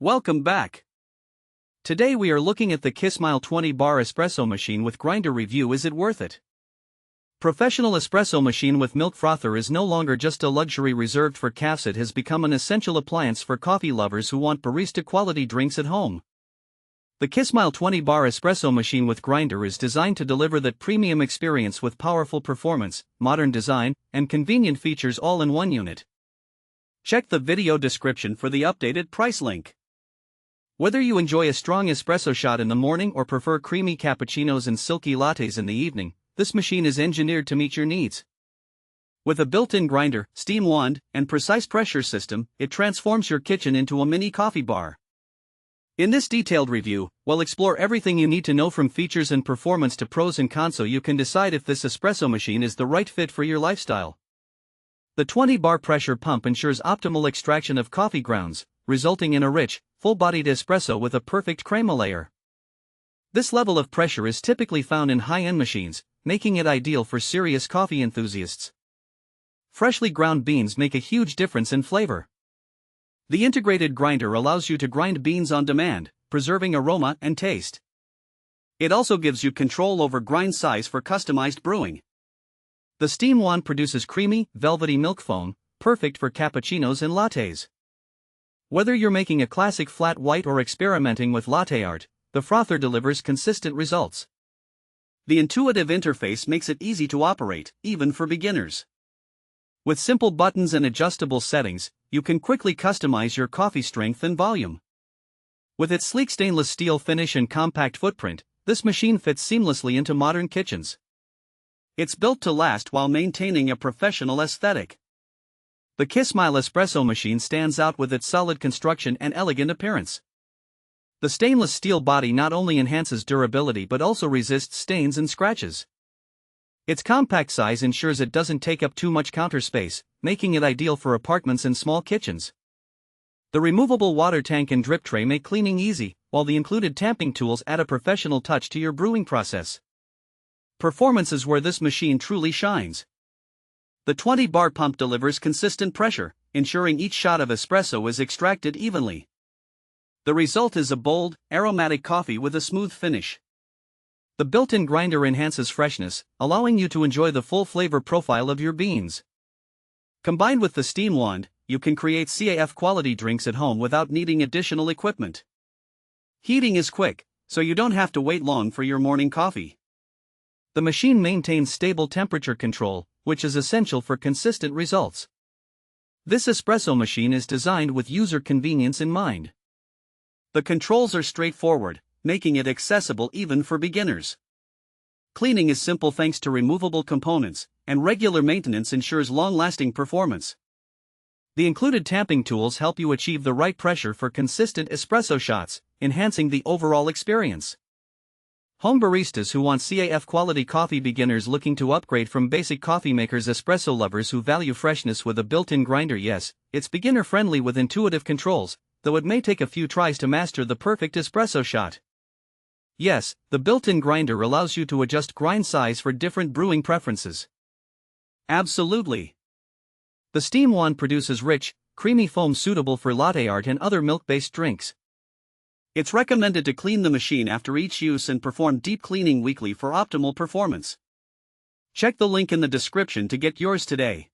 Welcome back. Today we are looking at the Kismile 20-bar espresso machine with grinder review. Is it worth it? Professional espresso machine with milk frother is no longer just a luxury reserved for cafés. It has become an essential appliance for coffee lovers who want barista-quality drinks at home. The Kismile 20-bar espresso machine with grinder is designed to deliver that premium experience with powerful performance, modern design, and convenient features all in one unit. Check the video description for the updated price link. Whether you enjoy a strong espresso shot in the morning or prefer creamy cappuccinos and silky lattes in the evening, this machine is engineered to meet your needs. With a built-in grinder, steam wand, and precise pressure system, it transforms your kitchen into a mini coffee bar. In this detailed review, we'll explore everything you need to know from features and performance to pros and cons so you can decide if this espresso machine is the right fit for your lifestyle. The 20-bar pressure pump ensures optimal extraction of coffee grounds, resulting in a rich, full-bodied espresso with a perfect crema layer. This level of pressure is typically found in high-end machines, making it ideal for serious coffee enthusiasts. Freshly ground beans make a huge difference in flavor. The integrated grinder allows you to grind beans on demand, preserving aroma and taste. It also gives you control over grind size for customized brewing. The steam wand produces creamy, velvety milk foam, perfect for cappuccinos and lattes. Whether you're making a classic flat white or experimenting with latte art, the frother delivers consistent results. The intuitive interface makes it easy to operate, even for beginners. With simple buttons and adjustable settings, you can quickly customize your coffee strength and volume. With its sleek stainless steel finish and compact footprint, this machine fits seamlessly into modern kitchens. It's built to last while maintaining a professional aesthetic. The Kismile espresso machine stands out with its solid construction and elegant appearance. The stainless steel body not only enhances durability but also resists stains and scratches. Its compact size ensures it doesn't take up too much counter space, making it ideal for apartments and small kitchens. The removable water tank and drip tray make cleaning easy, while the included tamping tools add a professional touch to your brewing process. Performance is where this machine truly shines. The 20-bar pump delivers consistent pressure, ensuring each shot of espresso is extracted evenly. The result is a bold, aromatic coffee with a smooth finish. The built-in grinder enhances freshness, allowing you to enjoy the full flavor profile of your beans. Combined with the steam wand, you can create CAF-quality drinks at home without needing additional equipment. Heating is quick, so you don't have to wait long for your morning coffee. The machine maintains stable temperature control, which is essential for consistent results. This espresso machine is designed with user convenience in mind. The controls are straightforward, making it accessible even for beginners. Cleaning is simple thanks to removable components, and regular maintenance ensures long-lasting performance. The included tamping tools help you achieve the right pressure for consistent espresso shots, enhancing the overall experience. Home baristas who want CAF-quality coffee, beginners looking to upgrade from basic coffee makers, espresso lovers who value freshness with a built-in grinder. Yes, it's beginner-friendly with intuitive controls, though it may take a few tries to master the perfect espresso shot. Yes, the built-in grinder allows you to adjust grind size for different brewing preferences. Absolutely. The steam wand produces rich, creamy foam suitable for latte art and other milk-based drinks. It's recommended to clean the machine after each use and perform deep cleaning weekly for optimal performance. Check the link in the description to get yours today.